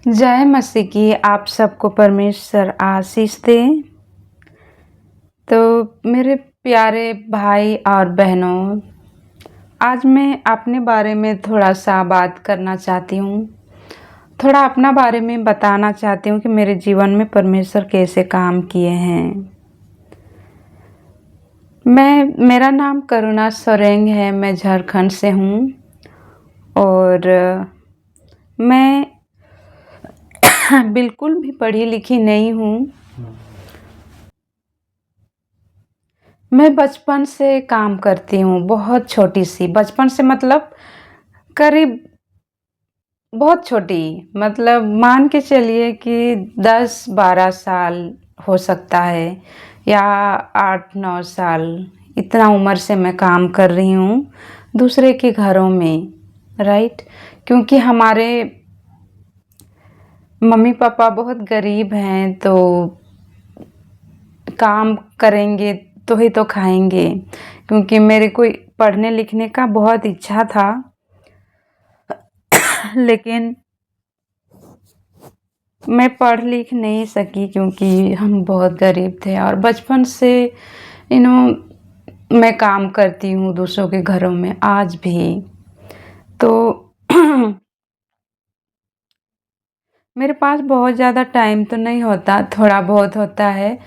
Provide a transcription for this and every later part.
जय मसीह की आप सबको परमेश्वर आशीष दे। तो मेरे प्यारे भाई और बहनों, आज मैं अपने बारे में थोड़ा सा बात करना चाहती हूँ। थोड़ा अपना बारे में बताना चाहती हूँ कि मेरे जीवन में परमेश्वर कैसे काम किए हैं। मेरा नाम करुणा सोरेंग है। मैं झारखंड से हूँ और मैं बिल्कुल भी पढ़ी लिखी नहीं हूँ। मैं बचपन से काम करती हूँ, बहुत छोटी सी। बचपन से मतलब करीब बहुत छोटी, मतलब मान के चलिए कि 10-12 साल हो सकता है या 8-9 साल। इतना उम्र से मैं काम कर रही हूँ दूसरे के घरों में, राइट। क्योंकि हमारे मम्मी पापा बहुत गरीब हैं, तो काम करेंगे तो ही तो खाएंगे। क्योंकि मेरे को पढ़ने लिखने का बहुत इच्छा था, लेकिन मैं पढ़ लिख नहीं सकी क्योंकि हम बहुत गरीब थे। और बचपन से मैं काम करती हूँ दूसरों के घरों में आज भी। तो मेरे पास बहुत ज़्यादा टाइम तो नहीं होता, थोड़ा बहुत होता है।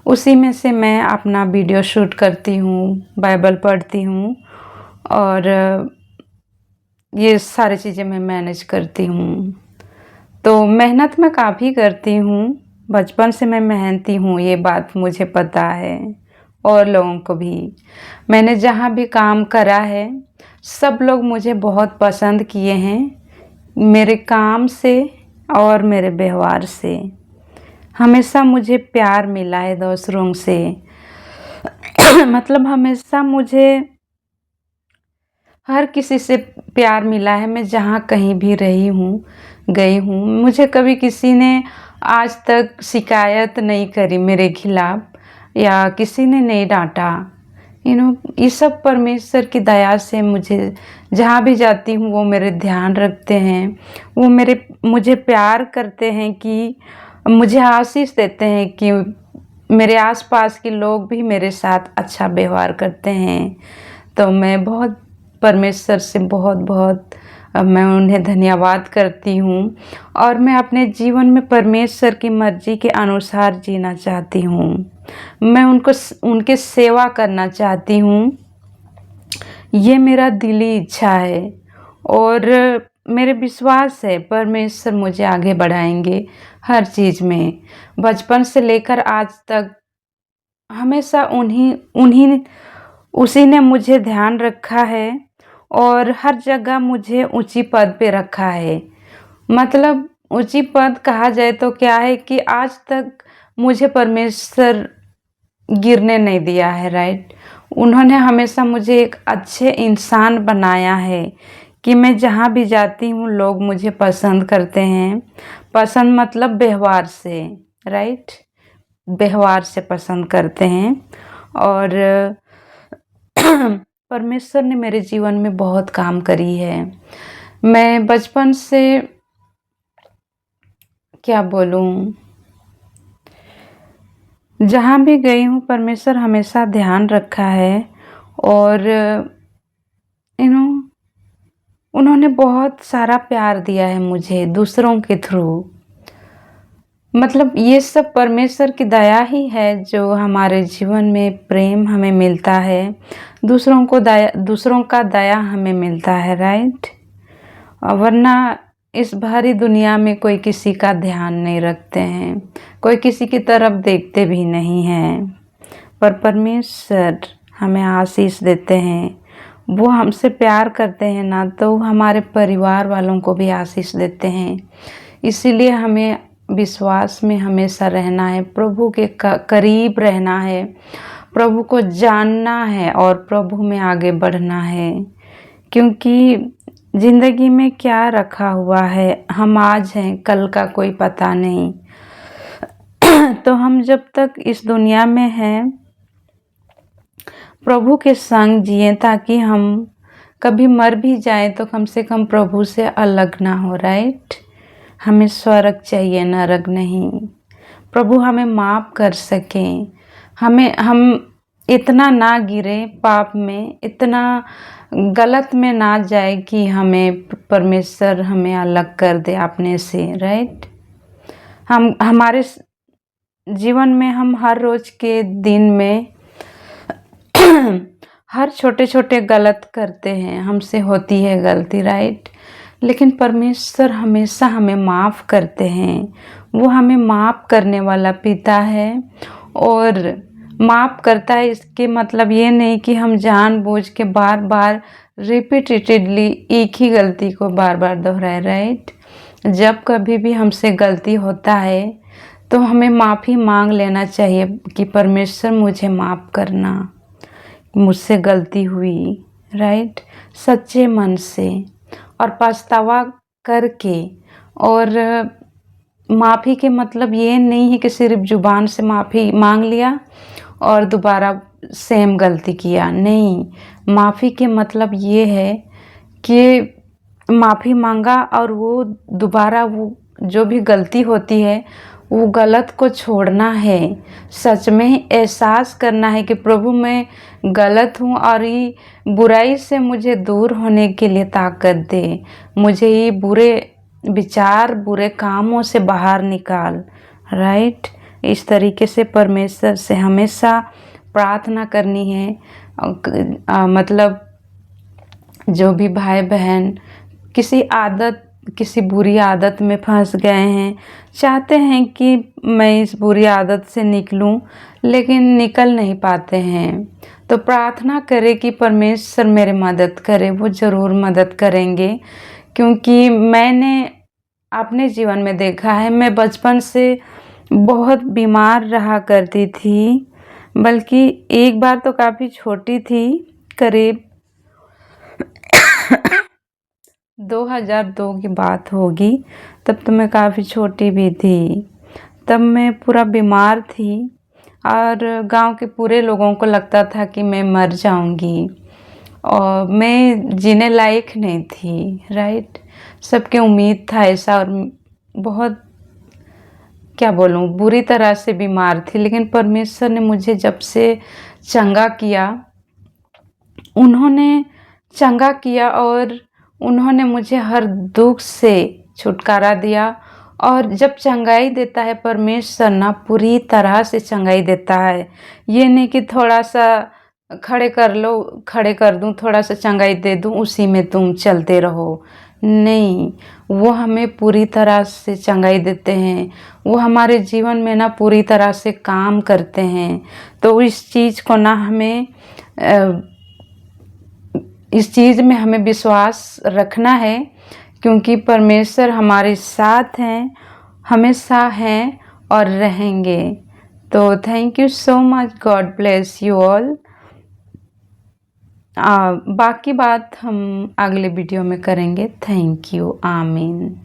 उसी में से मैं अपना वीडियो शूट करती हूँ, बाइबल पढ़ती हूँ और ये सारी चीज़ें मैं मैनेज करती हूँ। तो मेहनत मैं काफ़ी करती हूँ, बचपन से मैं मेहनती हूँ, ये बात मुझे पता है और लोगों को भी। मैंने जहाँ भी काम करा है सब लोग मुझे बहुत पसंद किए हैं, मेरे काम से और मेरे व्यवहार से। हमेशा मुझे प्यार मिला है दूसरों से मतलब हमेशा मुझे हर किसी से प्यार मिला है। मैं जहाँ कहीं भी रही हूँ, गई हूँ, मुझे कभी किसी ने आज तक शिकायत नहीं करी मेरे खिलाफ या किसी ने नहीं डांटा। ये सब परमेश्वर की दया से मुझे जहाँ भी जाती हूँ वो मेरे ध्यान रखते हैं, वो मुझे प्यार करते हैं, कि मुझे आशीष देते हैं कि मेरे आसपास के लोग भी मेरे साथ अच्छा व्यवहार करते हैं। तो मैं बहुत परमेश्वर से बहुत मैं उन्हें धन्यवाद करती हूँ और मैं अपने जीवन में परमेश्वर की मर्जी के अनुसार जीना चाहती हूँ। मैं उनके सेवा करना चाहती हूँ, ये मेरा दिली इच्छा है और मेरे विश्वास है परमेश्वर मुझे आगे बढ़ाएंगे हर चीज़ में। बचपन से लेकर आज तक हमेशा उसी ने मुझे ध्यान रखा है और हर जगह मुझे ऊंची पद पे रखा है। मतलब ऊंची पद कहा जाए तो क्या है कि आज तक मुझे परमेश्वर गिरने नहीं दिया है, राइट। उन्होंने हमेशा मुझे एक अच्छे इंसान बनाया है कि मैं जहाँ भी जाती हूँ लोग मुझे पसंद करते हैं। पसंद मतलब व्यवहार से, राइट, व्यवहार से पसंद करते हैं। और परमेश्वर ने मेरे जीवन में बहुत काम करी है। मैं बचपन से क्या बोलूँ, जहाँ भी गई हूँ परमेश्वर हमेशा ध्यान रखा है और उन्होंने बहुत सारा प्यार दिया है मुझे दूसरों के थ्रू। मतलब ये सब परमेश्वर की दया ही है जो हमारे जीवन में प्रेम हमें मिलता है, दूसरों का दया हमें मिलता है, राइट। वरना इस भारी दुनिया में कोई किसी का ध्यान नहीं रखते हैं, कोई किसी की तरफ देखते भी नहीं हैं। पर परमेश्वर हमें आशीष देते हैं, वो हमसे प्यार करते हैं ना, तो हमारे परिवार वालों को भी आशीष देते हैं। इसीलिए हमें विश्वास में हमेशा रहना है, प्रभु के करीब रहना है, प्रभु को जानना है और प्रभु में आगे बढ़ना है। क्योंकि ज़िंदगी में क्या रखा हुआ है, हम आज हैं, कल का कोई पता नहीं। तो हम जब तक इस दुनिया में हैं प्रभु के संग जिए, ताकि हम कभी मर भी जाएं तो कम से कम प्रभु से अलग ना हो, राइट। हमें स्वर्ग चाहिए, नरक नहीं। प्रभु हमें माफ़ कर सकें, हम इतना ना गिरे पाप में, इतना गलत में ना जाए कि हमें परमेश्वर हमें अलग कर दे अपने से, राइट। हम हमारे जीवन में हम हर रोज़ के दिन में हर छोटे छोटे गलत करते हैं, हमसे होती है गलती, राइट। लेकिन परमेश्वर हमेशा हमें माफ़ करते हैं। वो हमें माफ़ करने वाला पिता है और माफ़ करता है। इसके मतलब ये नहीं कि हम जानबूझ के बार बार रिपीटेडली एक ही गलती को बार बार दोहराए, राइट। जब कभी भी हमसे गलती होता है तो हमें माफ़ी मांग लेना चाहिए कि परमेश्वर मुझे माफ़ करना, मुझसे गलती हुई, राइट। सच्चे मन से और पछतावा करके। और माफ़ी के मतलब ये नहीं है कि सिर्फ ज़ुबान से माफ़ी मांग लिया और दोबारा सेम गलती किया, नहीं। माफ़ी के मतलब ये है कि माफ़ी मांगा और वो दोबारा वो जो भी गलती होती है वो गलत को छोड़ना है। सच में एहसास करना है कि प्रभु मैं गलत हूँ और ये बुराई से मुझे दूर होने के लिए ताकत दे, मुझे ये बुरे विचार बुरे कामों से बाहर निकाल, राइट। इस तरीके से परमेश्वर से हमेशा प्रार्थना करनी है। मतलब जो भी भाई बहन किसी बुरी आदत में फंस गए हैं, चाहते हैं कि मैं इस बुरी आदत से निकलूं लेकिन निकल नहीं पाते हैं, तो प्रार्थना करें कि परमेश्वर मेरे मदद करे। वो ज़रूर मदद करेंगे, क्योंकि मैंने अपने जीवन में देखा है, मैं बचपन से बहुत बीमार रहा करती थी। बल्कि एक बार तो काफ़ी छोटी थी, करीब 2002 की बात होगी, तब तो मैं काफ़ी छोटी भी थी। तब मैं पूरा बीमार थी और गांव के पूरे लोगों को लगता था कि मैं मर जाऊंगी और मैं जीने लायक नहीं थी, राइट। सबके उम्मीद था ऐसा, और बहुत क्या बोलूँ बुरी तरह से बीमार थी। लेकिन परमेश्वर ने मुझे जब से चंगा किया, उन्होंने चंगा किया और उन्होंने मुझे हर दुख से छुटकारा दिया। और जब चंगाई देता है परमेश्वर ना, पूरी तरह से चंगाई देता है। ये नहीं कि थोड़ा सा खड़े कर दूं, थोड़ा सा चंगाई दे दूं, उसी में तुम चलते रहो, नहीं। वो हमें पूरी तरह से चंगाई देते हैं, वो हमारे जीवन में ना पूरी तरह से काम करते हैं। तो इस चीज़ में हमें विश्वास रखना है, क्योंकि परमेश्वर हमारे साथ हैं, हमेशा हैं और रहेंगे। तो thank you so much, God bless you all. बाकी बात हम अगले वीडियो में करेंगे। थैंक यू, आमीन।